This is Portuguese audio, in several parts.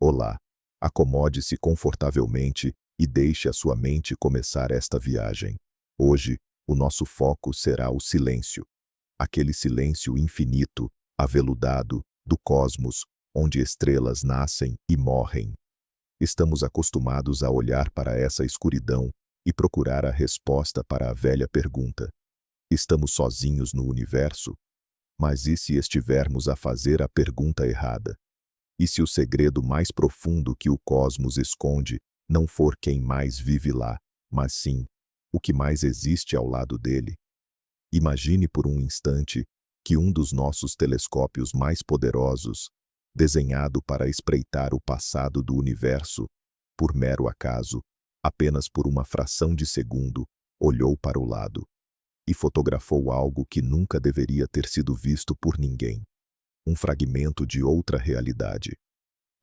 Olá, acomode-se confortavelmente e deixe a sua mente começar esta viagem. Hoje, o nosso foco será o silêncio. Aquele silêncio infinito, aveludado, do cosmos, onde estrelas nascem e morrem. Estamos acostumados a olhar para essa escuridão e procurar a resposta para a velha pergunta: estamos sozinhos no universo? Mas e se estivermos a fazer a pergunta errada? E se o segredo mais profundo que o cosmos esconde não for quem mais vive lá, mas sim o que mais existe ao lado dele? Imagine por um instante que um dos nossos telescópios mais poderosos, desenhado para espreitar o passado do universo, por mero acaso, apenas por uma fração de segundo, olhou para o lado e fotografou algo que nunca deveria ter sido visto por ninguém. Um fragmento de outra realidade.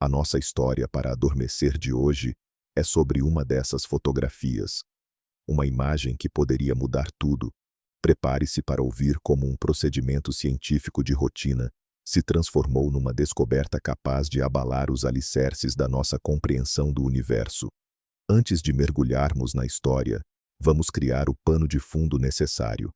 A nossa história para adormecer de hoje é sobre uma dessas fotografias. Uma imagem que poderia mudar tudo. Prepare-se para ouvir como um procedimento científico de rotina se transformou numa descoberta capaz de abalar os alicerces da nossa compreensão do universo. Antes de mergulharmos na história, vamos criar o pano de fundo necessário.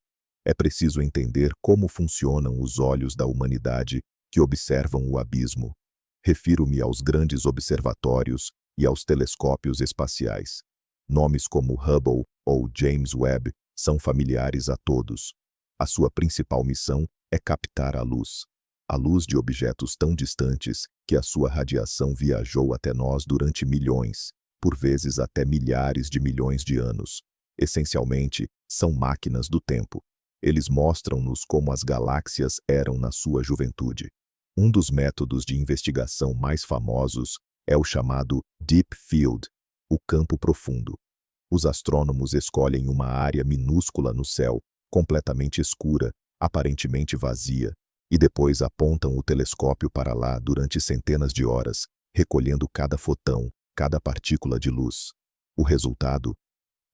É preciso entender como funcionam os olhos da humanidade que observam o abismo. Refiro-me aos grandes observatórios e aos telescópios espaciais. Nomes como Hubble ou James Webb são familiares a todos. A sua principal missão é captar a luz de objetos tão distantes que a sua radiação viajou até nós durante milhões, por vezes até milhares de milhões de anos. Essencialmente, são máquinas do tempo. Eles mostram-nos como as galáxias eram na sua juventude. Um dos métodos de investigação mais famosos é o chamado Deep Field, o campo profundo. Os astrônomos escolhem uma área minúscula no céu, completamente escura, aparentemente vazia, e depois apontam o telescópio para lá durante centenas de horas, recolhendo cada fotão, cada partícula de luz. O resultado?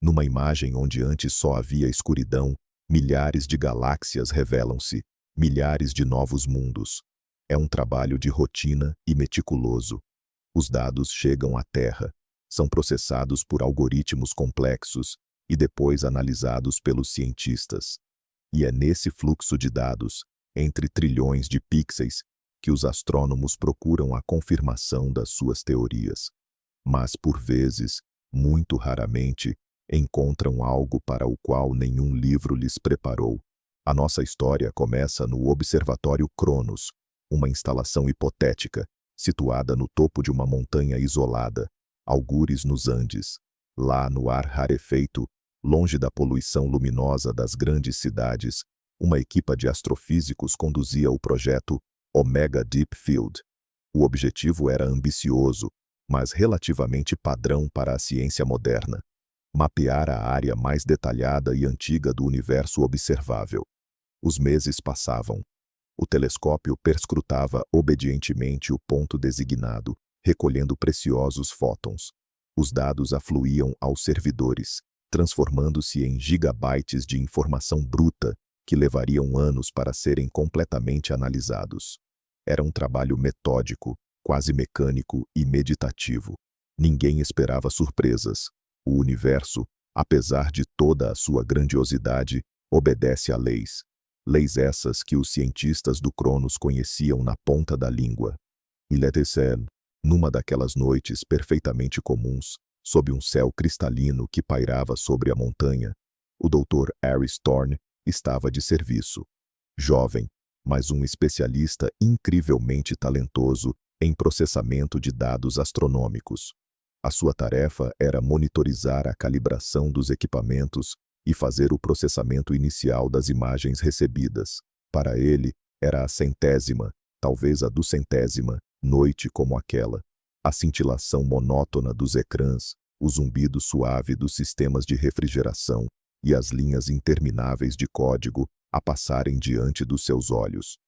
Numa imagem onde antes só havia escuridão, milhares de galáxias revelam-se, milhares de novos mundos. É um trabalho de rotina e meticuloso. Os dados chegam à Terra, são processados por algoritmos complexos e depois analisados pelos cientistas. E é nesse fluxo de dados, entre trilhões de pixels, que os astrônomos procuram a confirmação das suas teorias. Mas, por vezes, muito raramente, encontram algo para o qual nenhum livro lhes preparou. A nossa história começa no Observatório Cronos, uma instalação hipotética, situada no topo de uma montanha isolada, algures nos Andes. Lá no ar rarefeito, longe da poluição luminosa das grandes cidades, uma equipa de astrofísicos conduzia o projeto Omega Deep Field. O objetivo era ambicioso, mas relativamente padrão para a ciência moderna: mapear a área mais detalhada e antiga do universo observável. Os meses passavam. O telescópio perscrutava obedientemente o ponto designado, recolhendo preciosos fótons. Os dados afluíam aos servidores, transformando-se em gigabytes de informação bruta que levariam anos para serem completamente analisados. Era um trabalho metódico, quase mecânico e meditativo. Ninguém esperava surpresas. O universo, apesar de toda a sua grandiosidade, obedece a leis. Leis essas que os cientistas do Cronos conheciam na ponta da língua. Iletesen, numa daquelas noites perfeitamente comuns, sob um céu cristalino que pairava sobre a montanha, o Dr. Aris Thorne estava de serviço. Jovem, mas um especialista incrivelmente talentoso em processamento de dados astronômicos. A sua tarefa era monitorizar a calibração dos equipamentos e fazer o processamento inicial das imagens recebidas. Para ele, era a centésima, talvez a duzentésima, noite como aquela. A cintilação monótona dos ecrãs, o zumbido suave dos sistemas de refrigeração e as linhas intermináveis de código a passarem diante dos seus olhos.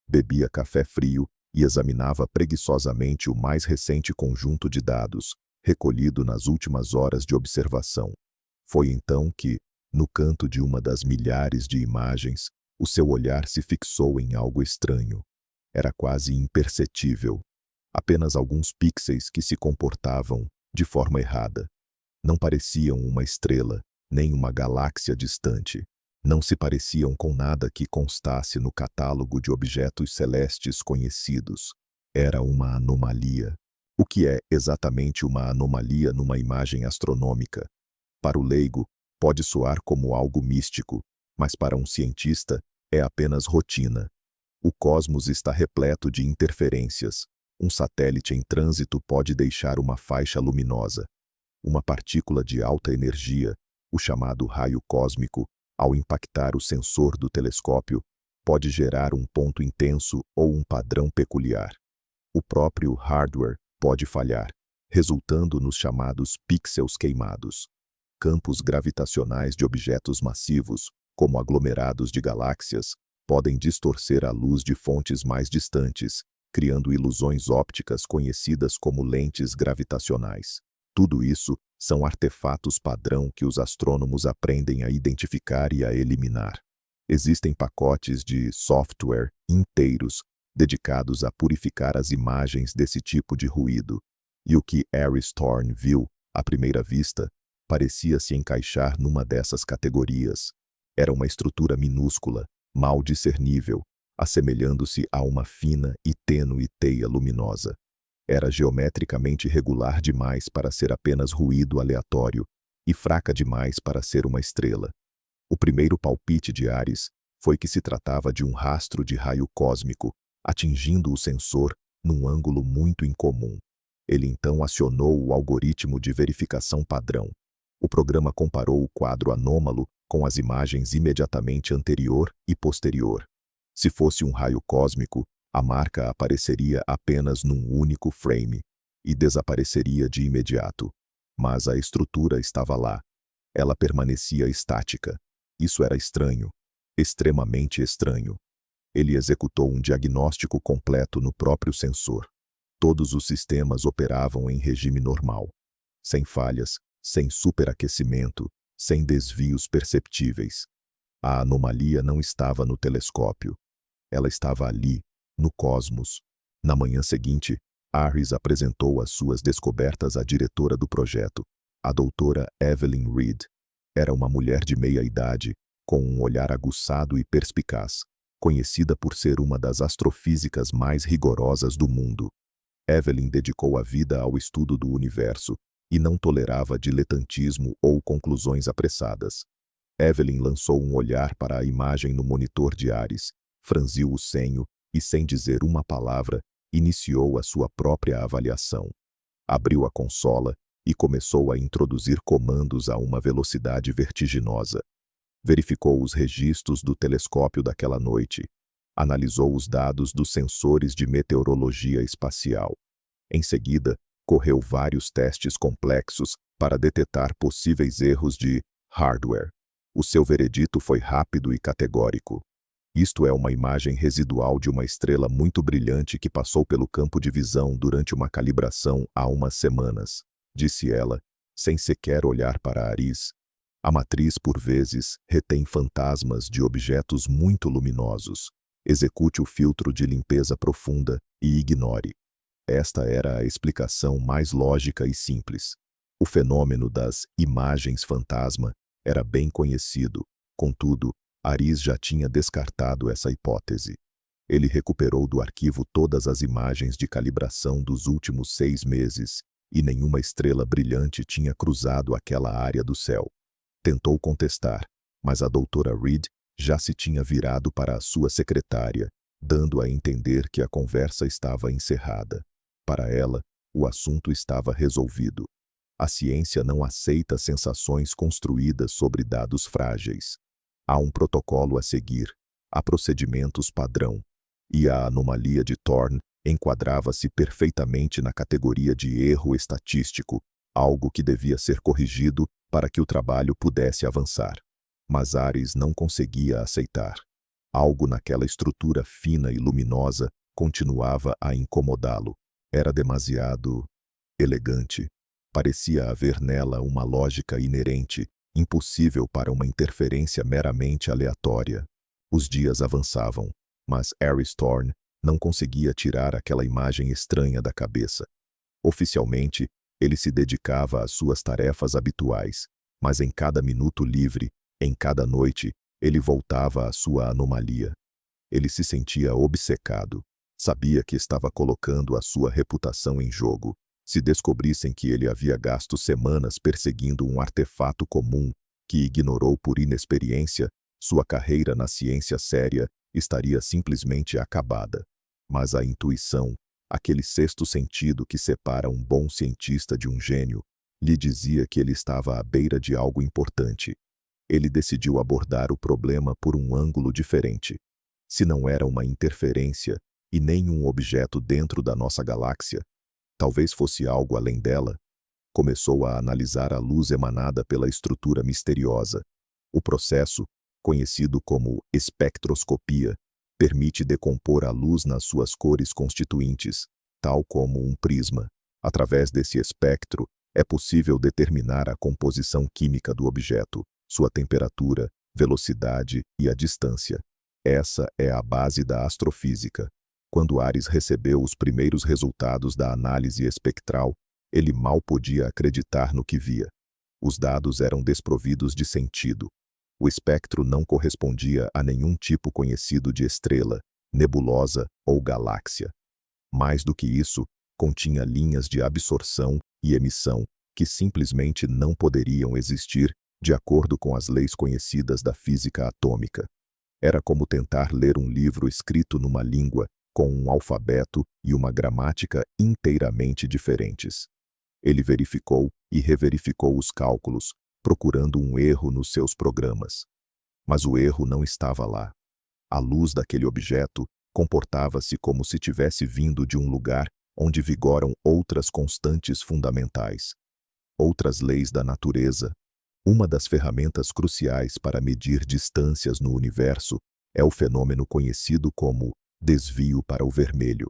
Bebia café frio e examinava preguiçosamente o mais recente conjunto de dados, recolhido nas últimas horas de observação. Foi então que, no canto de uma das milhares de imagens, o seu olhar se fixou em algo estranho. Era quase imperceptível. Apenas alguns pixels que se comportavam de forma errada. Não pareciam uma estrela, nem uma galáxia distante. Não se pareciam com nada que constasse no catálogo de objetos celestes conhecidos. Era uma anomalia. O que é exatamente uma anomalia numa imagem astronômica? Para o leigo, pode soar como algo místico, mas para um cientista, é apenas rotina. O cosmos está repleto de interferências. Um satélite em trânsito pode deixar uma faixa luminosa. Uma partícula de alta energia, o chamado raio cósmico, ao impactar o sensor do telescópio, pode gerar um ponto intenso ou um padrão peculiar. O próprio hardware pode falhar, resultando nos chamados pixels queimados. Campos gravitacionais de objetos massivos, como aglomerados de galáxias, podem distorcer a luz de fontes mais distantes, criando ilusões ópticas conhecidas como lentes gravitacionais. Tudo isso são artefatos padrão que os astrônomos aprendem a identificar e a eliminar. Existem pacotes de software inteiros dedicados a purificar as imagens desse tipo de ruído, e o que Aris Thorne viu, à primeira vista, parecia se encaixar numa dessas categorias. Era uma estrutura minúscula, mal discernível, assemelhando-se a uma fina e tênue teia luminosa. Era geometricamente regular demais para ser apenas ruído aleatório e fraca demais para ser uma estrela. O primeiro palpite de Aris foi que se tratava de um rastro de raio cósmico, atingindo o sensor num ângulo muito incomum. Ele então acionou o algoritmo de verificação padrão. O programa comparou o quadro anômalo com as imagens imediatamente anterior e posterior. Se fosse um raio cósmico, a marca apareceria apenas num único frame e desapareceria de imediato. Mas a estrutura estava lá. Ela permanecia estática. Isso era estranho. Extremamente estranho. Ele executou um diagnóstico completo no próprio sensor. Todos os sistemas operavam em regime normal. Sem falhas, sem superaquecimento, sem desvios perceptíveis. A anomalia não estava no telescópio. Ela estava ali, no cosmos. Na manhã seguinte, Aris apresentou as suas descobertas à diretora do projeto, a doutora Evelyn Reed. Era uma mulher de meia-idade, com um olhar aguçado e perspicaz, conhecida por ser uma das astrofísicas mais rigorosas do mundo. Evelyn dedicou a vida ao estudo do universo e não tolerava diletantismo ou conclusões apressadas. Evelyn lançou um olhar para a imagem no monitor de Aris, franziu o senho e, sem dizer uma palavra, iniciou a sua própria avaliação. Abriu a consola e começou a introduzir comandos a uma velocidade vertiginosa. Verificou os registros do telescópio daquela noite. Analisou os dados dos sensores de meteorologia espacial. Em seguida, correu vários testes complexos para detectar possíveis erros de hardware. O seu veredito foi rápido e categórico. Isto é uma imagem residual de uma estrela muito brilhante que passou pelo campo de visão durante uma calibração há umas semanas, disse ela, sem sequer olhar para Aris. A matriz, por vezes, retém fantasmas de objetos muito luminosos. Execute o filtro de limpeza profunda e ignore. Esta era a explicação mais lógica e simples. O fenômeno das imagens fantasma era bem conhecido, contudo, Aris já tinha descartado essa hipótese. Ele recuperou do arquivo todas as imagens de calibração dos últimos 6 meses, e nenhuma estrela brilhante tinha cruzado aquela área do céu. Tentou contestar, mas a doutora Reed já se tinha virado para a sua secretária, dando a entender que a conversa estava encerrada. Para ela, o assunto estava resolvido. A ciência não aceita sensações construídas sobre dados frágeis. Há um protocolo a seguir, há procedimentos padrão, e a anomalia de Thorne enquadrava-se perfeitamente na categoria de erro estatístico, algo que devia ser corrigido para que o trabalho pudesse avançar. Mas Aris não conseguia aceitar. Algo naquela estrutura fina e luminosa continuava a incomodá-lo. Era demasiado elegante. Parecia haver nela uma lógica inerente, impossível para uma interferência meramente aleatória. Os dias avançavam, mas Aris Thorne Não conseguia tirar aquela imagem estranha da cabeça. Oficialmente, ele se dedicava às suas tarefas habituais, mas em cada minuto livre, em cada noite, ele voltava à sua anomalia. Ele se sentia obcecado. Sabia que estava colocando a sua reputação em jogo. Se descobrissem que ele havia gasto semanas perseguindo um artefato comum que ignorou por inexperiência, sua carreira na ciência séria estaria simplesmente acabada. Mas a intuição, aquele sexto sentido que separa um bom cientista de um gênio, lhe dizia que ele estava à beira de algo importante. Ele decidiu abordar o problema por um ângulo diferente. Se não era uma interferência e nem um objeto dentro da nossa galáxia, talvez fosse algo além dela. Começou a analisar a luz emanada pela estrutura misteriosa. O processo, conhecido como espectroscopia, permite decompor a luz nas suas cores constituintes, tal como um prisma. Através desse espectro, é possível determinar a composição química do objeto, sua temperatura, velocidade e a distância. Essa é a base da astrofísica. Quando Ares recebeu os primeiros resultados da análise espectral, ele mal podia acreditar no que via. Os dados eram desprovidos de sentido. O espectro não correspondia a nenhum tipo conhecido de estrela, nebulosa ou galáxia. Mais do que isso, continha linhas de absorção e emissão que simplesmente não poderiam existir de acordo com as leis conhecidas da física atômica. Era como tentar ler um livro escrito numa língua com um alfabeto e uma gramática inteiramente diferentes. Ele verificou e reverificou os cálculos, procurando um erro nos seus programas. Mas o erro não estava lá. A luz daquele objeto comportava-se como se tivesse vindo de um lugar onde vigoram outras constantes fundamentais, outras leis da natureza. Uma das ferramentas cruciais para medir distâncias no universo é o fenômeno conhecido como desvio para o vermelho.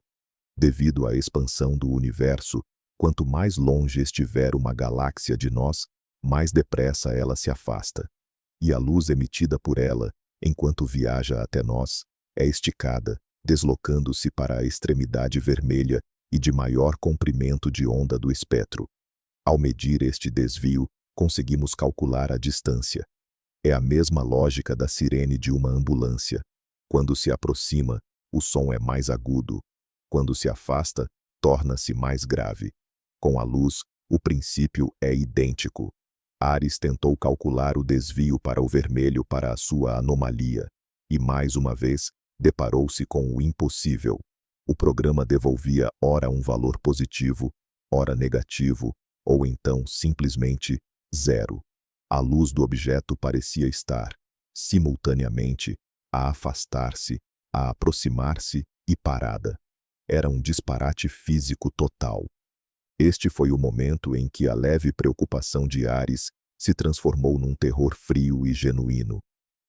Devido à expansão do universo, quanto mais longe estiver uma galáxia de nós, mais depressa ela se afasta. E a luz emitida por ela, enquanto viaja até nós, é esticada, deslocando-se para a extremidade vermelha e de maior comprimento de onda do espectro. Ao medir este desvio, conseguimos calcular a distância. É a mesma lógica da sirene de uma ambulância. Quando se aproxima, o som é mais agudo. Quando se afasta, torna-se mais grave. Com a luz, o princípio é idêntico. Ares tentou calcular o desvio para o vermelho para a sua anomalia, e mais uma vez, deparou-se com o impossível. O programa devolvia ora um valor positivo, ora negativo, ou então simplesmente zero. A luz do objeto parecia estar, simultaneamente, a afastar-se, a aproximar-se e parada. Era um disparate físico total. Este foi o momento em que a leve preocupação de Ares se transformou num terror frio e genuíno.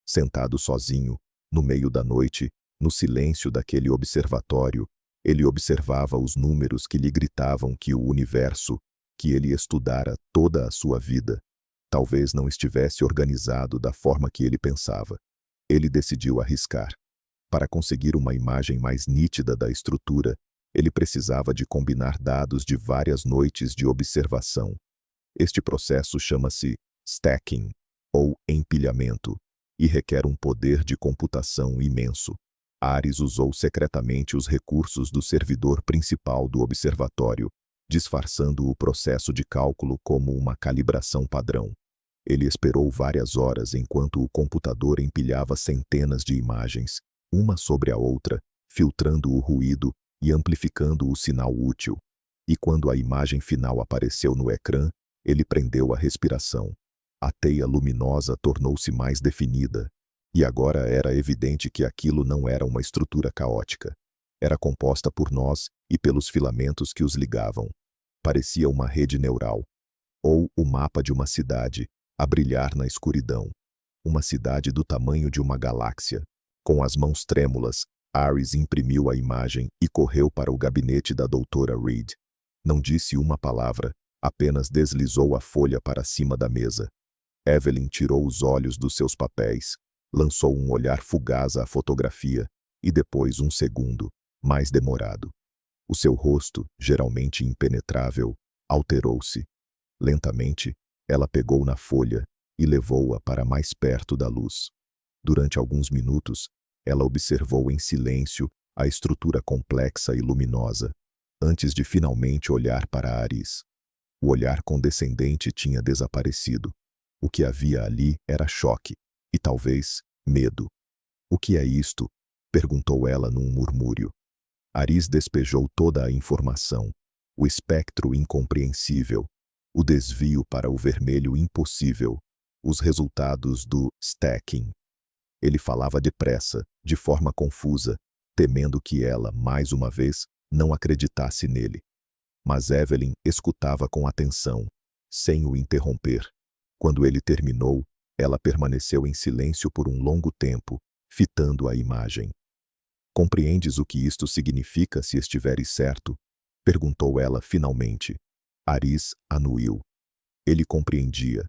Sentado sozinho, no meio da noite, no silêncio daquele observatório, ele observava os números que lhe gritavam que o universo, que ele estudara toda a sua vida, talvez não estivesse organizado da forma que ele pensava. Ele decidiu arriscar. Para conseguir uma imagem mais nítida da estrutura, ele precisava de combinar dados de várias noites de observação. Este processo chama-se stacking, ou empilhamento, e requer um poder de computação imenso. Ares usou secretamente os recursos do servidor principal do observatório, disfarçando o processo de cálculo como uma calibração padrão. Ele esperou várias horas enquanto o computador empilhava centenas de imagens, uma sobre a outra, filtrando o ruído e amplificando o sinal útil. E quando a imagem final apareceu no ecrã, ele prendeu a respiração. A teia luminosa tornou-se mais definida, e agora era evidente que aquilo não era uma estrutura caótica. Era composta por nós e pelos filamentos que os ligavam. Parecia uma rede neural, ou o mapa de uma cidade, a brilhar na escuridão. Uma cidade do tamanho de uma galáxia. Com as mãos trêmulas, Ares imprimiu a imagem e correu para o gabinete da doutora Reed. Não disse uma palavra, apenas deslizou a folha para cima da mesa. Evelyn tirou os olhos dos seus papéis, lançou um olhar fugaz à fotografia, e depois um segundo, mais demorado. O seu rosto, geralmente impenetrável, alterou-se. Lentamente, ela pegou na folha e levou-a para mais perto da luz. Durante alguns minutos, ela observou em silêncio a estrutura complexa e luminosa, antes de finalmente olhar para Aris. O olhar condescendente tinha desaparecido. O que havia ali era choque e, talvez, medo. "O que é isto?" perguntou ela num murmúrio. Aris despejou toda a informação, o espectro incompreensível, o desvio para o vermelho impossível, os resultados do stacking. Ele falava depressa, de forma confusa, temendo que ela, mais uma vez, não acreditasse nele. Mas Evelyn escutava com atenção, sem o interromper. Quando ele terminou, ela permaneceu em silêncio por um longo tempo, fitando a imagem. "Compreendes o que isto significa se estiveres certo?" perguntou ela finalmente. Aris anuiu. Ele compreendia.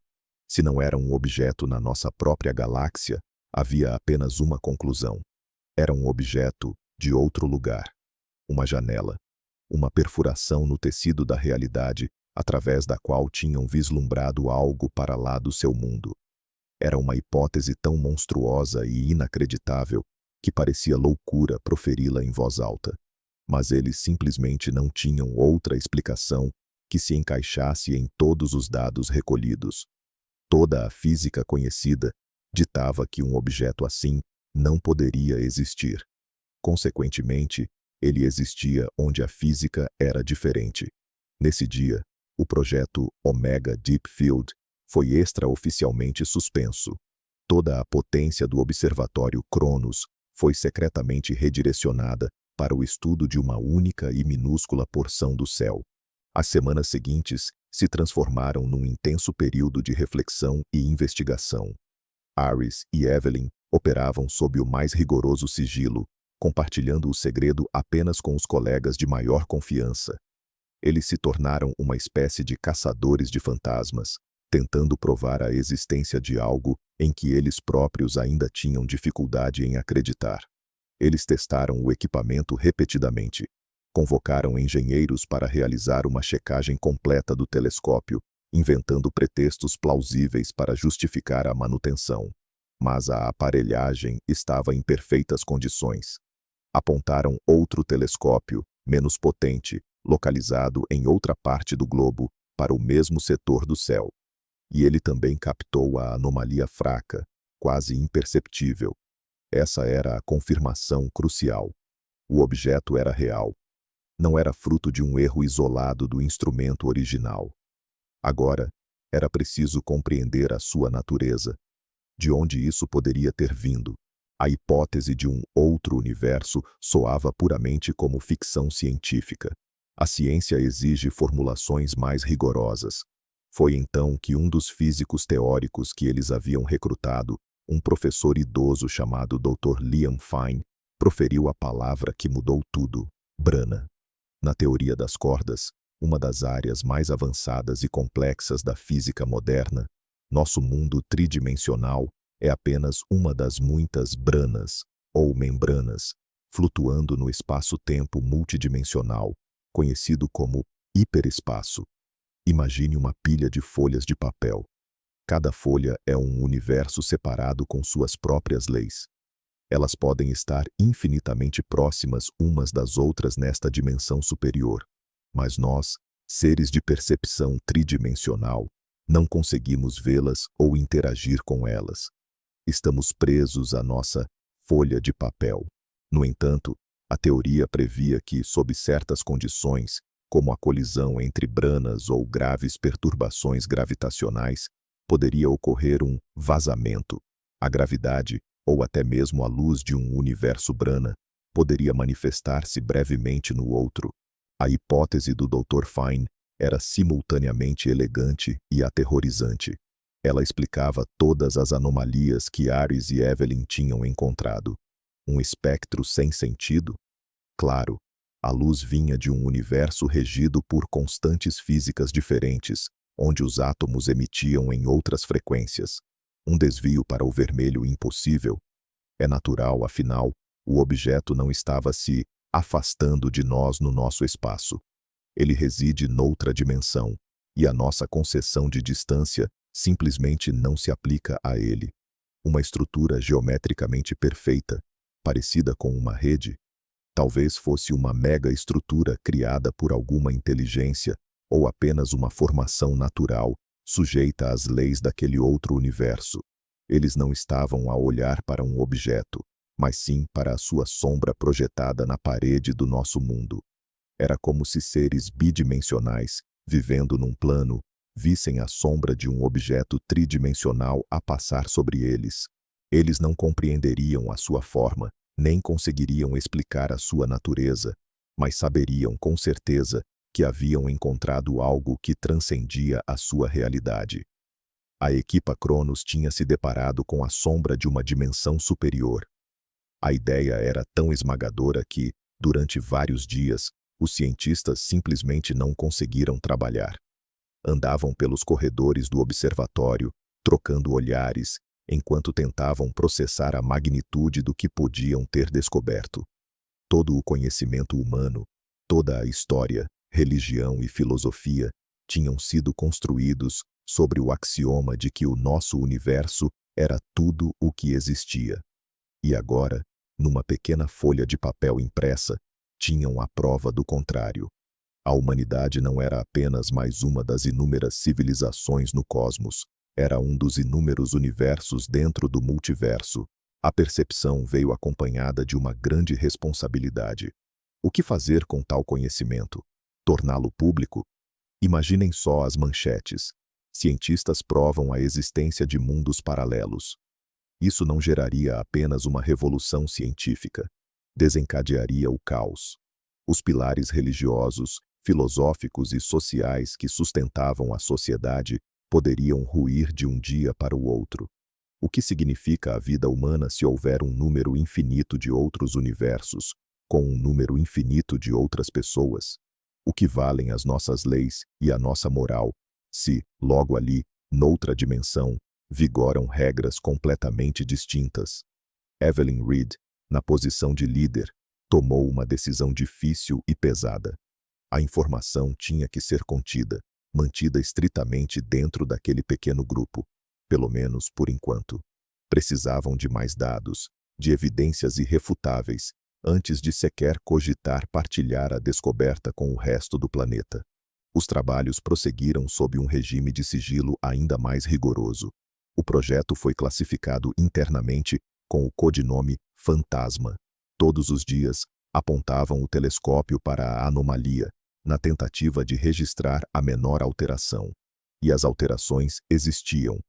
Se não era um objeto na nossa própria galáxia, havia apenas uma conclusão. Era um objeto de outro lugar. Uma janela. Uma perfuração no tecido da realidade, através da qual tinham vislumbrado algo para lá do seu mundo. Era uma hipótese tão monstruosa e inacreditável que parecia loucura proferi-la em voz alta. Mas eles simplesmente não tinham outra explicação que se encaixasse em todos os dados recolhidos. Toda a física conhecida ditava que um objeto assim não poderia existir. Consequentemente, ele existia onde a física era diferente. Nesse dia, o projeto Omega Deep Field foi extraoficialmente suspenso. Toda a potência do observatório Cronos foi secretamente redirecionada para o estudo de uma única e minúscula porção do céu. As semanas seguintes se transformaram num intenso período de reflexão e investigação. Aris e Evelyn operavam sob o mais rigoroso sigilo, compartilhando o segredo apenas com os colegas de maior confiança. Eles se tornaram uma espécie de caçadores de fantasmas, tentando provar a existência de algo em que eles próprios ainda tinham dificuldade em acreditar. Eles testaram o equipamento repetidamente, convocaram engenheiros para realizar uma checagem completa do telescópio, inventando pretextos plausíveis para justificar a manutenção. Mas a aparelhagem estava em perfeitas condições. Apontaram outro telescópio, menos potente, localizado em outra parte do globo, para o mesmo setor do céu. E ele também captou a anomalia fraca, quase imperceptível. Essa era a confirmação crucial. O objeto era real. Não era fruto de um erro isolado do instrumento original. Agora, era preciso compreender a sua natureza. De onde isso poderia ter vindo? A hipótese de um outro universo soava puramente como ficção científica. A ciência exige formulações mais rigorosas. Foi então que um dos físicos teóricos que eles haviam recrutado, um professor idoso chamado Dr. Liam Fine, proferiu a palavra que mudou tudo: Brana. Na teoria das cordas, uma das áreas mais avançadas e complexas da física moderna, nosso mundo tridimensional é apenas uma das muitas branas, ou membranas, flutuando no espaço-tempo multidimensional, conhecido como hiperespaço. Imagine uma pilha de folhas de papel. Cada folha é um universo separado com suas próprias leis. Elas podem estar infinitamente próximas umas das outras nesta dimensão superior, mas nós, seres de percepção tridimensional, não conseguimos vê-las ou interagir com elas. Estamos presos à nossa folha de papel. No entanto, a teoria previa que, sob certas condições, como a colisão entre branas ou graves perturbações gravitacionais, poderia ocorrer um vazamento. A gravidade, ou até mesmo a luz de um universo brana, poderia manifestar-se brevemente no outro. A hipótese do Dr. Fine era simultaneamente elegante e aterrorizante. Ela explicava todas as anomalias que Aris e Evelyn tinham encontrado. Um espectro sem sentido? Claro, a luz vinha de um universo regido por constantes físicas diferentes, onde os átomos emitiam em outras frequências. Um desvio para o vermelho impossível. É natural, afinal, o objeto não estava se afastando de nós no nosso espaço. Ele reside noutra dimensão, e a nossa conceção de distância simplesmente não se aplica a ele. Uma estrutura geometricamente perfeita, parecida com uma rede, talvez fosse uma mega estrutura criada por alguma inteligência ou apenas uma formação natural, sujeita às leis daquele outro universo. Eles não estavam a olhar para um objeto, mas sim para a sua sombra projetada na parede do nosso mundo. Era como se seres bidimensionais, vivendo num plano, vissem a sombra de um objeto tridimensional a passar sobre eles. Eles não compreenderiam a sua forma, nem conseguiriam explicar a sua natureza, mas saberiam com certeza que haviam encontrado algo que transcendia a sua realidade. A equipa Cronos tinha se deparado com a sombra de uma dimensão superior. A ideia era tão esmagadora que, durante vários dias, os cientistas simplesmente não conseguiram trabalhar. Andavam pelos corredores do observatório, trocando olhares, enquanto tentavam processar a magnitude do que podiam ter descoberto. Todo o conhecimento humano, toda a história, religião e filosofia tinham sido construídos sobre o axioma de que o nosso universo era tudo o que existia. E agora, numa pequena folha de papel impressa, tinham a prova do contrário. A humanidade não era apenas mais uma das inúmeras civilizações no cosmos, era um dos inúmeros universos dentro do multiverso. A percepção veio acompanhada de uma grande responsabilidade. O que fazer com tal conhecimento? Torná-lo público? Imaginem só as manchetes. Cientistas provam a existência de mundos paralelos. Isso não geraria apenas uma revolução científica. Desencadearia o caos. Os pilares religiosos, filosóficos e sociais que sustentavam a sociedade poderiam ruir de um dia para o outro. O que significa a vida humana se houver um número infinito de outros universos, com um número infinito de outras pessoas? O que valem as nossas leis e a nossa moral, se, logo ali, noutra dimensão, vigoram regras completamente distintas? Evelyn Reed, na posição de líder, tomou uma decisão difícil e pesada. A informação tinha que ser contida, mantida estritamente dentro daquele pequeno grupo, pelo menos por enquanto. Precisavam de mais dados, de evidências irrefutáveis, antes de sequer cogitar partilhar a descoberta com o resto do planeta. Os trabalhos prosseguiram sob um regime de sigilo ainda mais rigoroso. O projeto foi classificado internamente com o codinome Fantasma. Todos os dias, apontavam o telescópio para a anomalia, na tentativa de registrar a menor alteração. E as alterações existiam.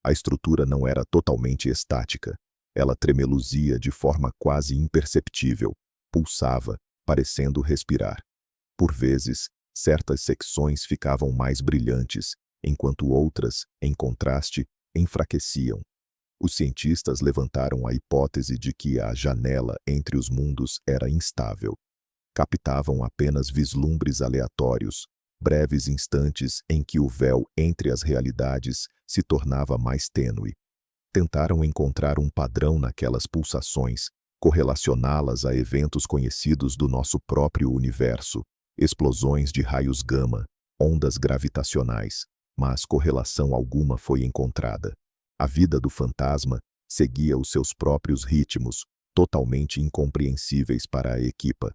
A estrutura não era totalmente estática. Ela tremeluzia de forma quase imperceptível, pulsava, parecendo respirar. Por vezes, certas secções ficavam mais brilhantes, enquanto outras, em contraste, enfraqueciam. Os cientistas levantaram a hipótese de que a janela entre os mundos era instável. Captavam apenas vislumbres aleatórios, breves instantes em que o véu entre as realidades se tornava mais tênue. Tentaram encontrar um padrão naquelas pulsações, correlacioná-las a eventos conhecidos do nosso próprio universo, explosões de raios gama, ondas gravitacionais, mas correlação alguma foi encontrada. A vida do fantasma seguia os seus próprios ritmos, totalmente incompreensíveis para a equipa.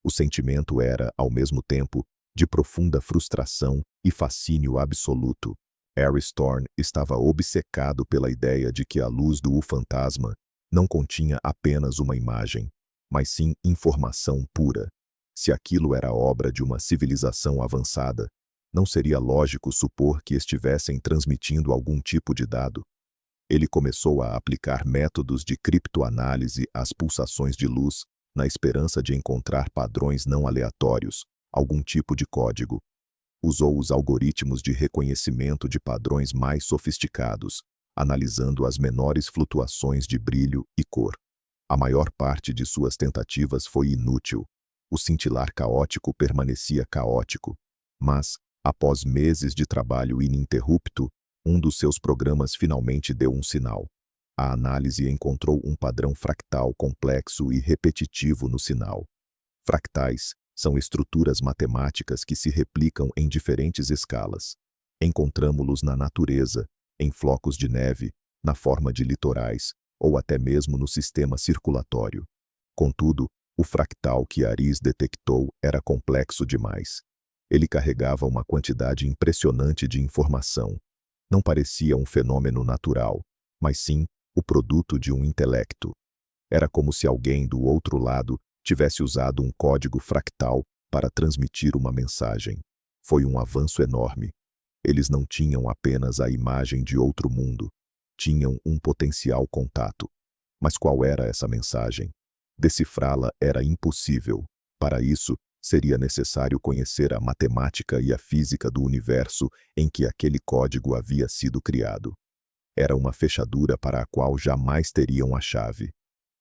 O sentimento era, ao mesmo tempo, de profunda frustração e fascínio absoluto. Harris Thorne estava obcecado pela ideia de que a luz do fantasma não continha apenas uma imagem, mas sim informação pura. Se aquilo era obra de uma civilização avançada, não seria lógico supor que estivessem transmitindo algum tipo de dado? Ele começou a aplicar métodos de criptoanálise às pulsações de luz, na esperança de encontrar padrões não aleatórios, algum tipo de código. Usou os algoritmos de reconhecimento de padrões mais sofisticados, analisando as menores flutuações de brilho e cor. A maior parte de suas tentativas foi inútil. O cintilar caótico permanecia caótico. Mas, após meses de trabalho ininterrupto, um dos seus programas finalmente deu um sinal. A análise encontrou um padrão fractal complexo e repetitivo no sinal. Fractais são estruturas matemáticas que se replicam em diferentes escalas. Encontramo-los na natureza, em flocos de neve, na forma de litorais, ou até mesmo no sistema circulatório. Contudo, o fractal que Aris detectou era complexo demais. Ele carregava uma quantidade impressionante de informação. Não parecia um fenômeno natural, mas sim o produto de um intelecto. Era como se alguém do outro lado tivesse usado um código fractal para transmitir uma mensagem. Foi um avanço enorme. Eles não tinham apenas a imagem de outro mundo, tinham um potencial contato. Mas qual era essa mensagem? Decifrá-la era impossível. Para isso, seria necessário conhecer a matemática e a física do universo em que aquele código havia sido criado. Era uma fechadura para a qual jamais teriam a chave.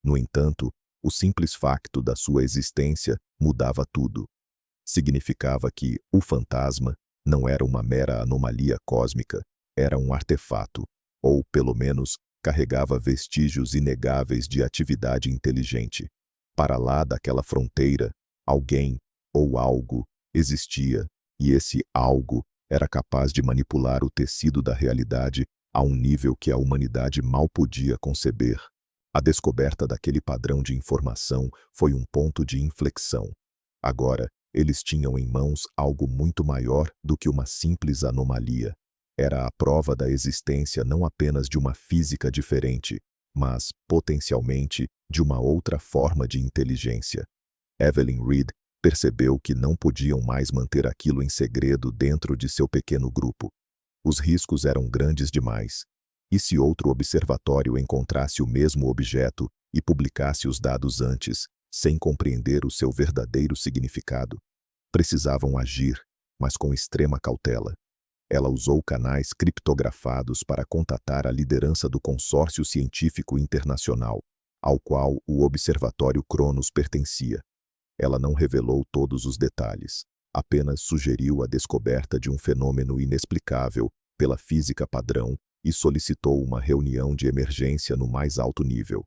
No entanto, o simples facto da sua existência mudava tudo. Significava que o fantasma não era uma mera anomalia cósmica, era um artefato, ou, pelo menos, carregava vestígios inegáveis de atividade inteligente. Para lá daquela fronteira, alguém, ou algo, existia, e esse algo era capaz de manipular o tecido da realidade a um nível que a humanidade mal podia conceber. A descoberta daquele padrão de informação foi um ponto de inflexão. Agora, eles tinham em mãos algo muito maior do que uma simples anomalia. Era a prova da existência não apenas de uma física diferente, mas, potencialmente, de uma outra forma de inteligência. Evelyn Reed percebeu que não podiam mais manter aquilo em segredo dentro de seu pequeno grupo. Os riscos eram grandes demais. E se outro observatório encontrasse o mesmo objeto e publicasse os dados antes, sem compreender o seu verdadeiro significado? Precisavam agir, mas com extrema cautela. Ela usou canais criptografados para contatar a liderança do consórcio científico internacional, ao qual o Observatório Cronos pertencia. Ela não revelou todos os detalhes, apenas sugeriu a descoberta de um fenômeno inexplicável pela física padrão e solicitou uma reunião de emergência no mais alto nível.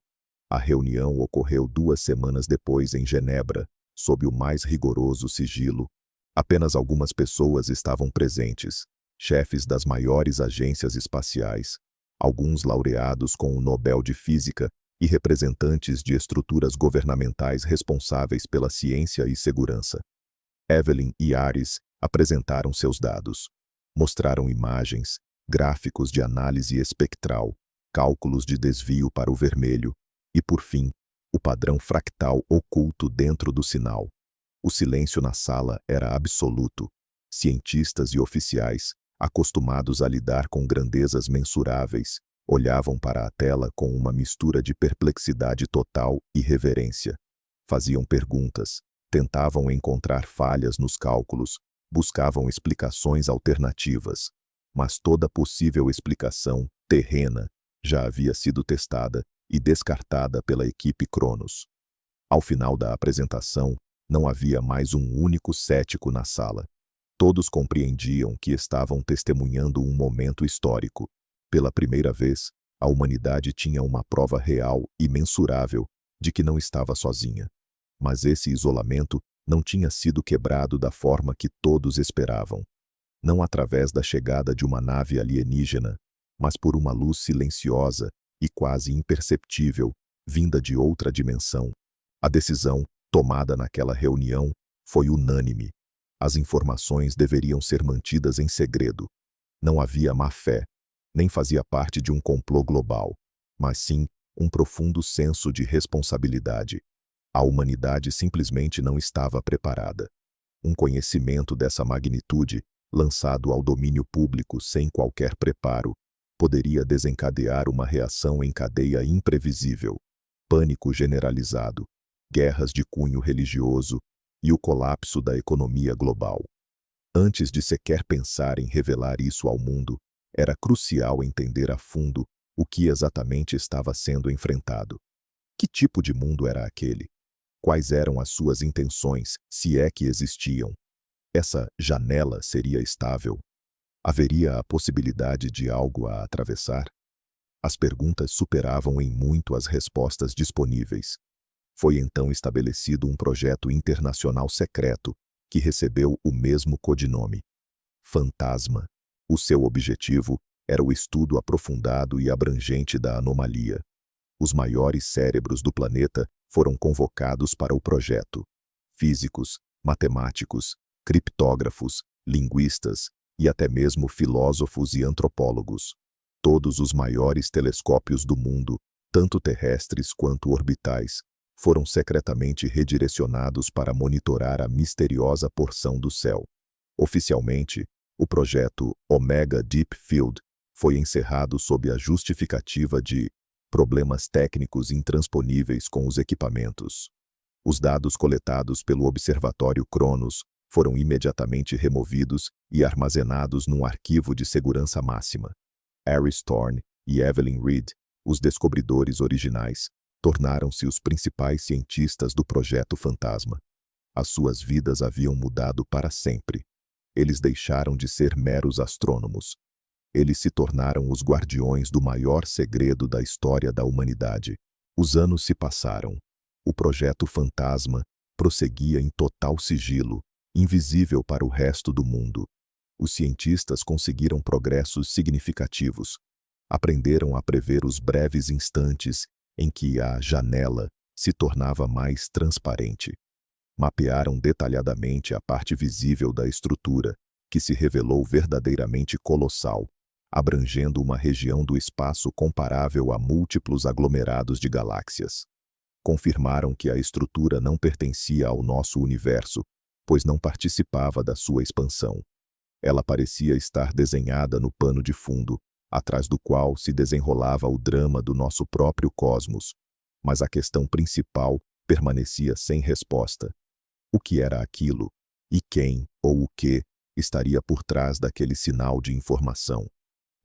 A reunião ocorreu 2 semanas depois em Genebra, sob o mais rigoroso sigilo. Apenas algumas pessoas estavam presentes, chefes das maiores agências espaciais, alguns laureados com o Nobel de Física e representantes de estruturas governamentais responsáveis pela ciência e segurança. Evelyn e Aris apresentaram seus dados. Mostraram imagens, gráficos de análise espectral, cálculos de desvio para o vermelho e, por fim, o padrão fractal oculto dentro do sinal. O silêncio na sala era absoluto. Cientistas e oficiais, acostumados a lidar com grandezas mensuráveis, olhavam para a tela com uma mistura de perplexidade total e reverência. Faziam perguntas, tentavam encontrar falhas nos cálculos, buscavam explicações alternativas. Mas toda possível explicação, terrena, já havia sido testada e descartada pela equipe Cronos. Ao final da apresentação, não havia mais um único cético na sala. Todos compreendiam que estavam testemunhando um momento histórico. Pela primeira vez, a humanidade tinha uma prova real e mensurável de que não estava sozinha. Mas esse isolamento não tinha sido quebrado da forma que todos esperavam. Não através da chegada de uma nave alienígena, mas por uma luz silenciosa e quase imperceptível, vinda de outra dimensão. A decisão, tomada naquela reunião, foi unânime. As informações deveriam ser mantidas em segredo. Não havia má-fé, nem fazia parte de um complô global, mas sim um profundo senso de responsabilidade. A humanidade simplesmente não estava preparada. Um conhecimento dessa magnitude, lançado ao domínio público sem qualquer preparo, poderia desencadear uma reação em cadeia imprevisível, pânico generalizado, guerras de cunho religioso e o colapso da economia global. Antes de sequer pensar em revelar isso ao mundo, era crucial entender a fundo o que exatamente estava sendo enfrentado. Que tipo de mundo era aquele? Quais eram as suas intenções, se é que existiam? Essa janela seria estável? Haveria a possibilidade de algo a atravessar? As perguntas superavam em muito as respostas disponíveis. Foi então estabelecido um projeto internacional secreto que recebeu o mesmo codinome: Fantasma. O seu objetivo era o estudo aprofundado e abrangente da anomalia. Os maiores cérebros do planeta foram convocados para o projeto: físicos, matemáticos, criptógrafos, linguistas e até mesmo filósofos e antropólogos. Todos os maiores telescópios do mundo, tanto terrestres quanto orbitais, foram secretamente redirecionados para monitorar a misteriosa porção do céu. Oficialmente, o projeto Omega Deep Field foi encerrado sob a justificativa de problemas técnicos intransponíveis com os equipamentos. Os dados coletados pelo Observatório Cronos foram imediatamente removidos e armazenados num arquivo de segurança máxima. Aris Thorne e Evelyn Reed, os descobridores originais, tornaram-se os principais cientistas do Projeto Fantasma. As suas vidas haviam mudado para sempre. Eles deixaram de ser meros astrônomos. Eles se tornaram os guardiões do maior segredo da história da humanidade. Os anos se passaram. O Projeto Fantasma prosseguia em total sigilo, invisível para o resto do mundo. Os cientistas conseguiram progressos significativos. Aprenderam a prever os breves instantes em que a janela se tornava mais transparente. Mapearam detalhadamente a parte visível da estrutura, que se revelou verdadeiramente colossal, abrangendo uma região do espaço comparável a múltiplos aglomerados de galáxias. Confirmaram que a estrutura não pertencia ao nosso universo, pois não participava da sua expansão. Ela parecia estar desenhada no pano de fundo, atrás do qual se desenrolava o drama do nosso próprio cosmos. Mas a questão principal permanecia sem resposta. O que era aquilo? E quem, ou o que, estaria por trás daquele sinal de informação?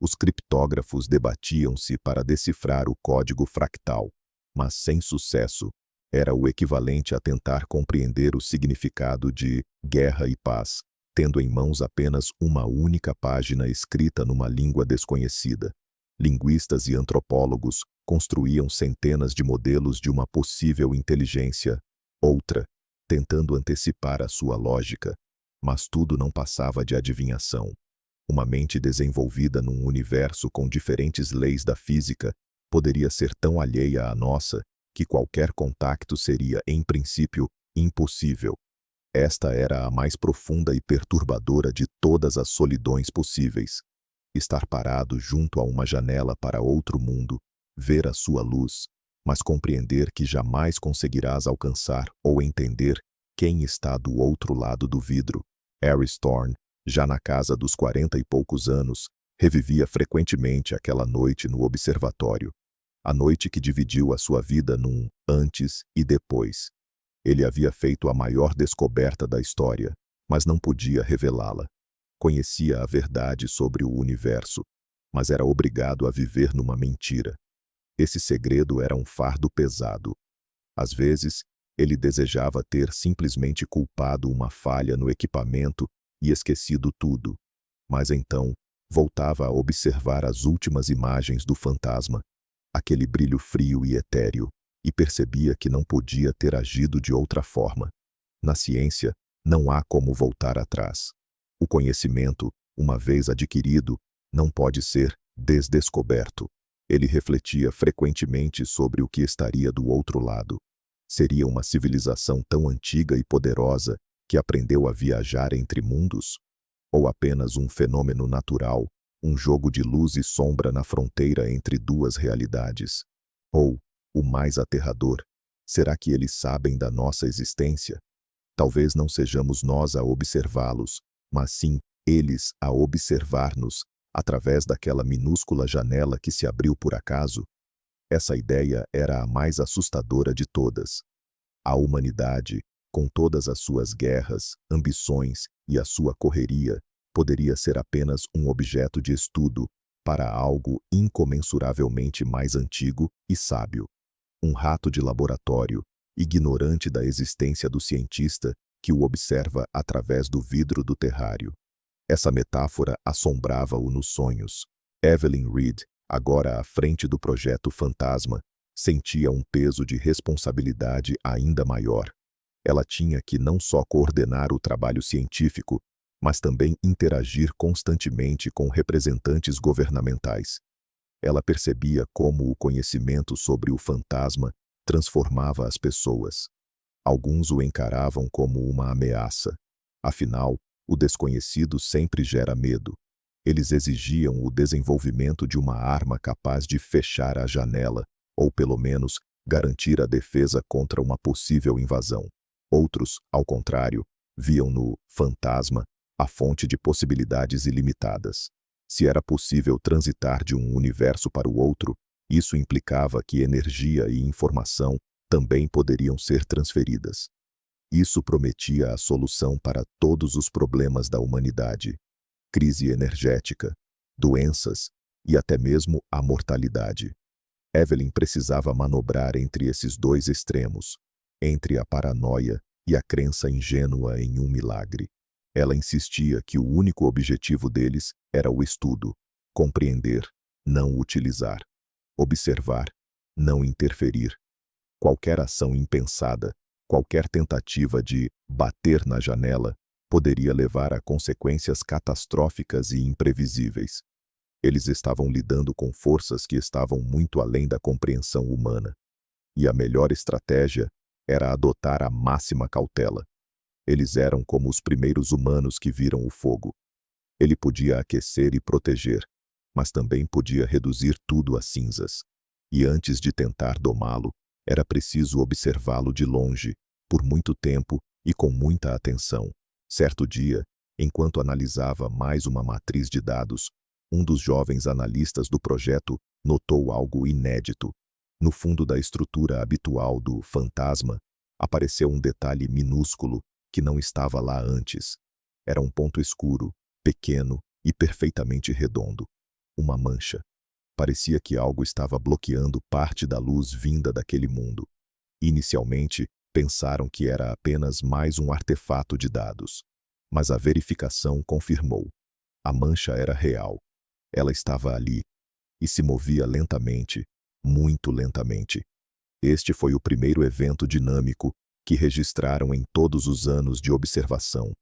Os criptógrafos debatiam-se para decifrar o código fractal, mas sem sucesso. Era o equivalente a tentar compreender o significado de guerra e paz, tendo em mãos apenas uma única página escrita numa língua desconhecida. Linguistas e antropólogos construíam centenas de modelos de uma possível inteligência, outra, tentando antecipar a sua lógica, mas tudo não passava de adivinhação. Uma mente desenvolvida num universo com diferentes leis da física poderia ser tão alheia à nossa que qualquer contacto seria, em princípio, impossível. Esta era a mais profunda e perturbadora de todas as solidões possíveis. Estar parado junto a uma janela para outro mundo, ver a sua luz, mas compreender que jamais conseguirás alcançar ou entender quem está do outro lado do vidro. Aris Thorne, já na casa dos 40 e poucos anos, revivia frequentemente aquela noite no observatório. A noite que dividiu a sua vida num antes e depois. Ele havia feito a maior descoberta da história, mas não podia revelá-la. Conhecia a verdade sobre o universo, mas era obrigado a viver numa mentira. Esse segredo era um fardo pesado. Às vezes, ele desejava ter simplesmente culpado uma falha no equipamento e esquecido tudo. Mas então, voltava a observar as últimas imagens do fantasma, aquele brilho frio e etéreo, e percebia que não podia ter agido de outra forma. Na ciência, não há como voltar atrás. O conhecimento, uma vez adquirido, não pode ser desdescoberto. Ele refletia frequentemente sobre o que estaria do outro lado. Seria uma civilização tão antiga e poderosa que aprendeu a viajar entre mundos? Ou apenas um fenômeno natural, um jogo de luz e sombra na fronteira entre duas realidades? Ou, o mais aterrador, será que eles sabem da nossa existência? Talvez não sejamos nós a observá-los, mas sim eles a observar-nos, através daquela minúscula janela que se abriu por acaso. Essa ideia era a mais assustadora de todas. A humanidade, com todas as suas guerras, ambições e a sua correria, poderia ser apenas um objeto de estudo para algo incomensuravelmente mais antigo e sábio. Um rato de laboratório, ignorante da existência do cientista que o observa através do vidro do terrário. Essa metáfora assombrava-o nos sonhos. Evelyn Reed, agora à frente do projeto Fantasma, sentia um peso de responsabilidade ainda maior. Ela tinha que não só coordenar o trabalho científico, mas também interagir constantemente com representantes governamentais. Ela percebia como o conhecimento sobre o fantasma transformava as pessoas. Alguns o encaravam como uma ameaça. Afinal, o desconhecido sempre gera medo. Eles exigiam o desenvolvimento de uma arma capaz de fechar a janela, ou pelo menos garantir a defesa contra uma possível invasão. Outros, ao contrário, viam no fantasma a fonte de possibilidades ilimitadas. Se era possível transitar de um universo para o outro, isso implicava que energia e informação também poderiam ser transferidas. Isso prometia a solução para todos os problemas da humanidade: crise energética, doenças e até mesmo a mortalidade. Evelyn precisava manobrar entre esses dois extremos, entre a paranoia e a crença ingênua em um milagre. Ela insistia que o único objetivo deles era o estudo, compreender, não utilizar, observar, não interferir. Qualquer ação impensada, qualquer tentativa de bater na janela, poderia levar a consequências catastróficas e imprevisíveis. Eles estavam lidando com forças que estavam muito além da compreensão humana. E a melhor estratégia era adotar a máxima cautela. Eles eram como os primeiros humanos que viram o fogo. Ele podia aquecer e proteger, mas também podia reduzir tudo a cinzas. E antes de tentar domá-lo, era preciso observá-lo de longe, por muito tempo e com muita atenção. Certo dia, enquanto analisava mais uma matriz de dados, um dos jovens analistas do projeto notou algo inédito. No fundo da estrutura habitual do fantasma, apareceu um detalhe minúsculo que não estava lá antes. Era um ponto escuro, pequeno e perfeitamente redondo. Uma mancha. Parecia que algo estava bloqueando parte da luz vinda daquele mundo. Inicialmente, pensaram que era apenas mais um artefato de dados. Mas a verificação confirmou. A mancha era real. Ela estava ali e se movia lentamente, muito lentamente. Este foi o primeiro evento dinâmico que registraram em todos os anos de observação.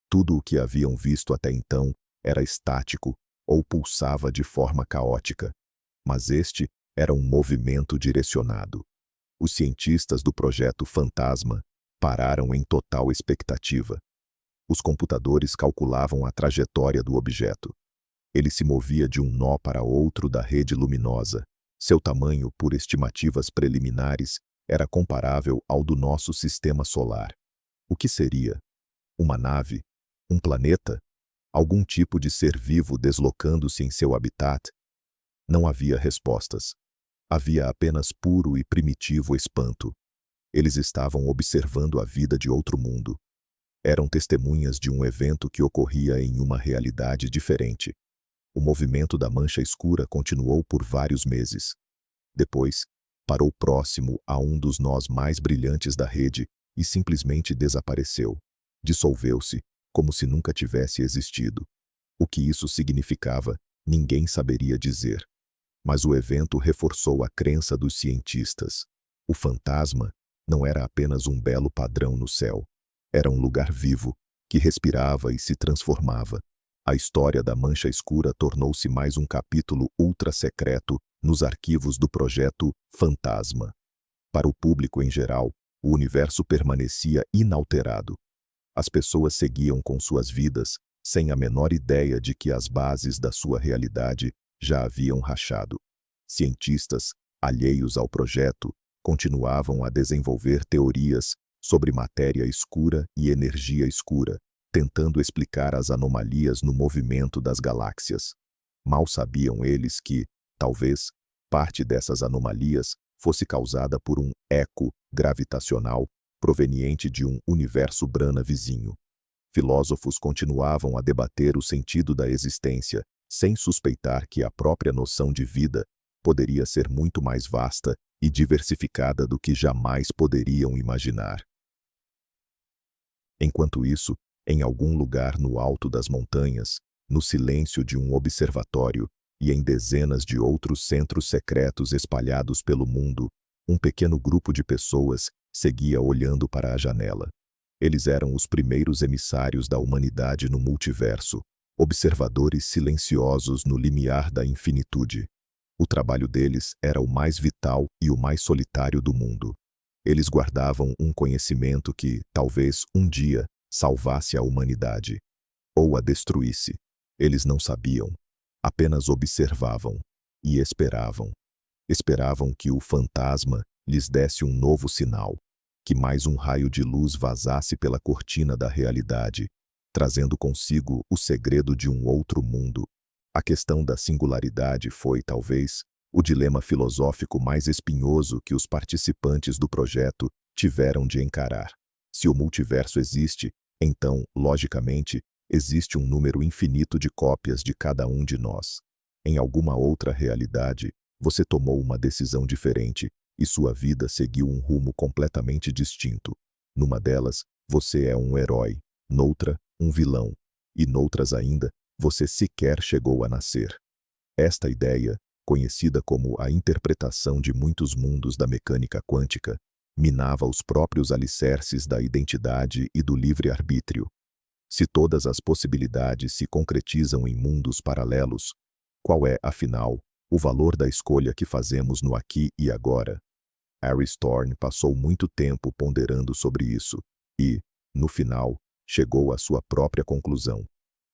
Tudo o que haviam visto até então era estático ou pulsava de forma caótica. Mas este era um movimento direcionado. Os cientistas do projeto Fantasma pararam em total expectativa. Os computadores calculavam a trajetória do objeto. Ele se movia de um nó para outro da rede luminosa. Seu tamanho, por estimativas preliminares, era comparável ao do nosso sistema solar. O que seria? Uma nave? Um planeta? Algum tipo de ser vivo deslocando-se em seu habitat? Não havia respostas. Havia apenas puro e primitivo espanto. Eles estavam observando a vida de outro mundo. Eram testemunhas de um evento que ocorria em uma realidade diferente. O movimento da mancha escura continuou por vários meses. Depois, parou próximo a um dos nós mais brilhantes da rede e simplesmente desapareceu. Dissolveu-se, como se nunca tivesse existido. O que isso significava, ninguém saberia dizer. Mas o evento reforçou a crença dos cientistas. O fantasma não era apenas um belo padrão no céu. Era um lugar vivo, que respirava e se transformava. A história da mancha escura tornou-se mais um capítulo ultra-secreto nos arquivos do projeto Fantasma. Para o público em geral, o universo permanecia inalterado. As pessoas seguiam com suas vidas, sem a menor ideia de que as bases da sua realidade já haviam rachado. Cientistas, alheios ao projeto, continuavam a desenvolver teorias sobre matéria escura e energia escura, tentando explicar as anomalias no movimento das galáxias. Mal sabiam eles que, talvez, parte dessas anomalias fosse causada por um eco gravitacional proveniente de um universo Brana vizinho. Filósofos continuavam a debater o sentido da existência, sem suspeitar que a própria noção de vida poderia ser muito mais vasta e diversificada do que jamais poderiam imaginar. Enquanto isso, em algum lugar no alto das montanhas, no silêncio de um observatório, E em dezenas de outros centros secretos espalhados pelo mundo, um pequeno grupo de pessoas seguia olhando para a janela. Eles eram os primeiros emissários da humanidade no multiverso, observadores silenciosos no limiar da infinitude. O trabalho deles era o mais vital e o mais solitário do mundo. Eles guardavam um conhecimento que, talvez, um dia, salvasse a humanidade. Ou a destruísse. Eles não sabiam. Apenas observavam. E esperavam. Esperavam que o fantasma lhes desse um novo sinal. Que mais um raio de luz vazasse pela cortina da realidade, trazendo consigo o segredo de um outro mundo. A questão da singularidade foi, talvez, o dilema filosófico mais espinhoso que os participantes do projeto tiveram de encarar. Se o multiverso existe, então, logicamente, existe um número infinito de cópias de cada um de nós. Em alguma outra realidade, você tomou uma decisão diferente e sua vida seguiu um rumo completamente distinto. Numa delas, você é um herói, noutra, um vilão, e noutras ainda, você sequer chegou a nascer. Esta ideia, conhecida como a interpretação de muitos mundos da mecânica quântica, minava os próprios alicerces da identidade e do livre-arbítrio. Se todas as possibilidades se concretizam em mundos paralelos, qual é, afinal, o valor da escolha que fazemos no aqui e agora? Harris Thorne passou muito tempo ponderando sobre isso e, no final, chegou à sua própria conclusão.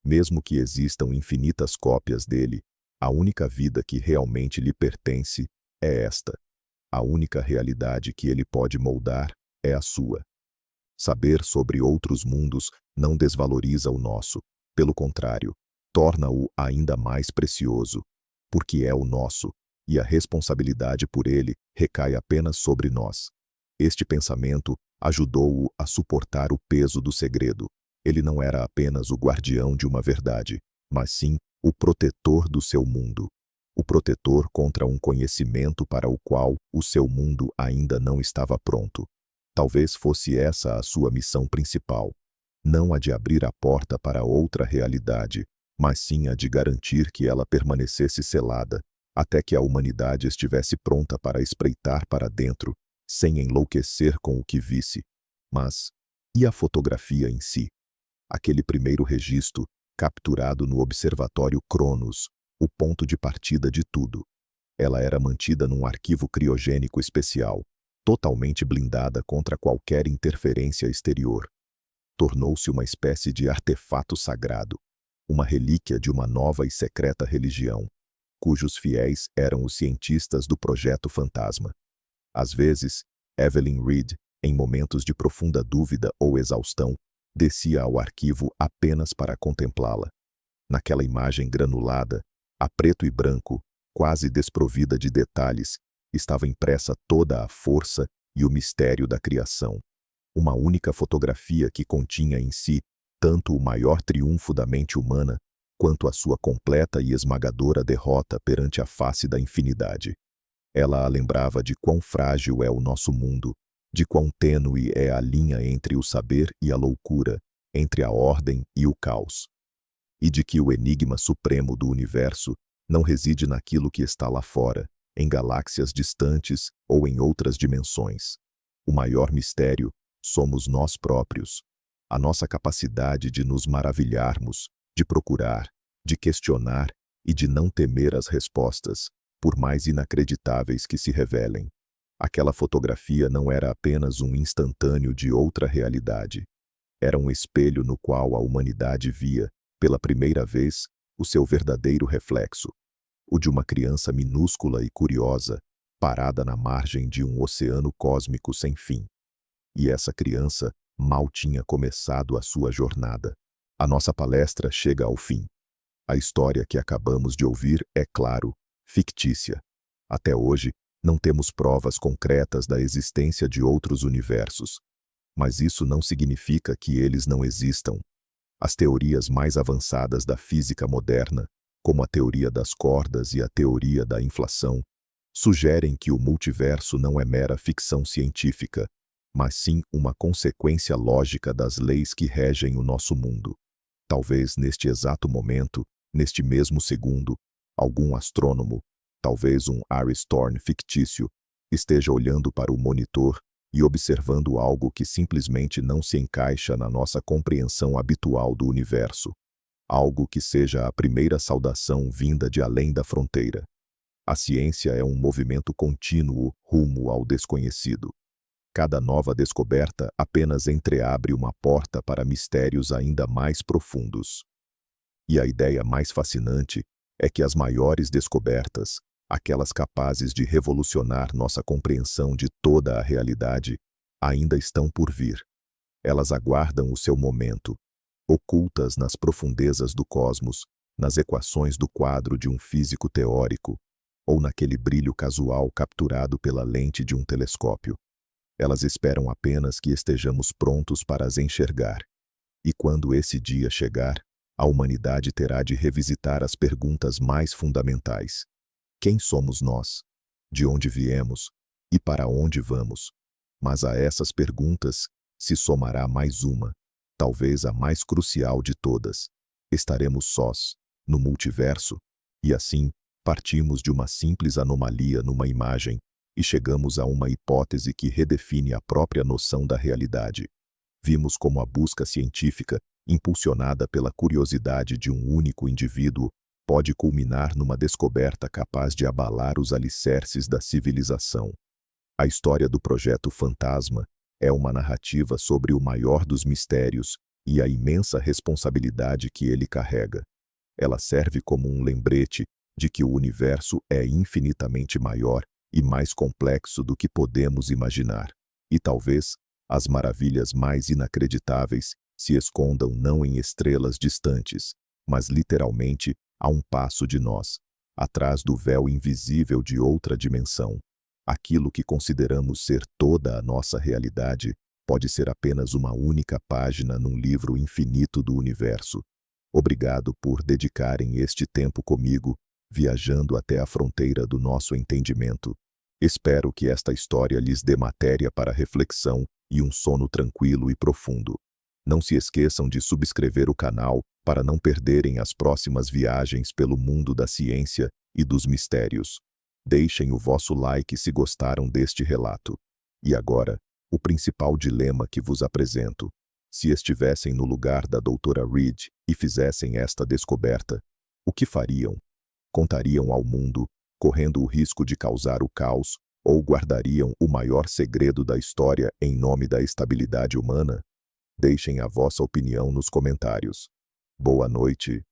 Mesmo que existam infinitas cópias dele, a única vida que realmente lhe pertence é esta. A única realidade que ele pode moldar é a sua. Saber sobre outros mundos não desvaloriza o nosso, pelo contrário, torna-o ainda mais precioso, porque é o nosso, e a responsabilidade por ele recai apenas sobre nós. Este pensamento ajudou-o a suportar o peso do segredo. Ele não era apenas o guardião de uma verdade, mas sim o protetor do seu mundo. O protetor contra um conhecimento para o qual o seu mundo ainda não estava pronto. Talvez fosse essa a sua missão principal. Não a de abrir a porta para outra realidade, mas sim a de garantir que ela permanecesse selada, até que a humanidade estivesse pronta para espreitar para dentro, sem enlouquecer com o que visse. Mas, e a fotografia em si? Aquele primeiro registro, capturado no Observatório Cronos, o ponto de partida de tudo. Ela era mantida num arquivo criogênico especial, totalmente blindada contra qualquer interferência exterior. Tornou-se uma espécie de artefato sagrado, uma relíquia de uma nova e secreta religião, cujos fiéis eram os cientistas do Projeto Fantasma. Às vezes, Evelyn Reed, em momentos de profunda dúvida ou exaustão, descia ao arquivo apenas para contemplá-la. Naquela imagem granulada, a preto e branco, quase desprovida de detalhes, estava impressa toda a força e o mistério da criação. Uma única fotografia que continha em si tanto o maior triunfo da mente humana, quanto a sua completa e esmagadora derrota perante a face da infinidade. Ela a lembrava de quão frágil é o nosso mundo, de quão tênue é a linha entre o saber e a loucura, entre a ordem e o caos. E de que o enigma supremo do universo não reside naquilo que está lá fora, em galáxias distantes ou em outras dimensões. O maior mistério somos nós próprios. A nossa capacidade de nos maravilharmos, de procurar, de questionar e de não temer as respostas, por mais inacreditáveis que se revelem. Aquela fotografia não era apenas um instantâneo de outra realidade. Era um espelho no qual a humanidade via, pela primeira vez, o seu verdadeiro reflexo, o de uma criança minúscula e curiosa, parada na margem de um oceano cósmico sem fim. E essa criança mal tinha começado a sua jornada. A nossa palestra chega ao fim. A história que acabamos de ouvir é, claro, fictícia. Até hoje, não temos provas concretas da existência de outros universos. Mas isso não significa que eles não existam. As teorias mais avançadas da física moderna, como a teoria das cordas e a teoria da inflação, sugerem que o multiverso não é mera ficção científica, mas sim uma consequência lógica das leis que regem o nosso mundo. Talvez neste exato momento, neste mesmo segundo, Algum astrônomo, talvez um Aristorn fictício, esteja olhando para o monitor e observando algo que simplesmente não se encaixa na nossa compreensão habitual do universo. Algo que seja a primeira saudação vinda de além da fronteira. A ciência é um movimento contínuo rumo ao desconhecido. Cada nova descoberta apenas entreabre uma porta para mistérios ainda mais profundos. E a ideia mais fascinante é que as maiores descobertas, aquelas capazes de revolucionar nossa compreensão de toda a realidade, ainda estão por vir. Elas aguardam o seu momento, ocultas nas profundezas do cosmos, nas equações do quadro de um físico teórico, ou naquele brilho casual capturado pela lente de um telescópio. Elas esperam apenas que estejamos prontos para as enxergar. E quando esse dia chegar, a humanidade terá de revisitar as perguntas mais fundamentais. Quem somos nós? De onde viemos? E para onde vamos? Mas a essas perguntas se somará mais uma, talvez a mais crucial de todas. Estaremos sós, no multiverso? E assim, partimos de uma simples anomalia numa imagem e chegamos a uma hipótese que redefine a própria noção da realidade. Vimos como a busca científica, impulsionada pela curiosidade de um único indivíduo, pode culminar numa descoberta capaz de abalar os alicerces da civilização. A história do Projeto Fantasma é uma narrativa sobre o maior dos mistérios e a imensa responsabilidade que ele carrega. Ela serve como um lembrete de que o universo é infinitamente maior e mais complexo do que podemos imaginar. E talvez as maravilhas mais inacreditáveis se escondam não em estrelas distantes, mas literalmente a um passo de nós, atrás do véu invisível de outra dimensão. Aquilo que consideramos ser toda a nossa realidade pode ser apenas uma única página num livro infinito do universo. Obrigado por dedicarem este tempo comigo, viajando até a fronteira do nosso entendimento. Espero que esta história lhes dê matéria para reflexão e um sono tranquilo e profundo. Não se esqueçam de subscrever o canal para não perderem as próximas viagens pelo mundo da ciência e dos mistérios. Deixem o vosso like se gostaram deste relato. E agora, o principal dilema que vos apresento. Se estivessem no lugar da doutora Reed e fizessem esta descoberta, o que fariam? Contariam ao mundo, correndo o risco de causar o caos, ou guardariam o maior segredo da história em nome da estabilidade humana? Deixem a vossa opinião nos comentários. Boa noite.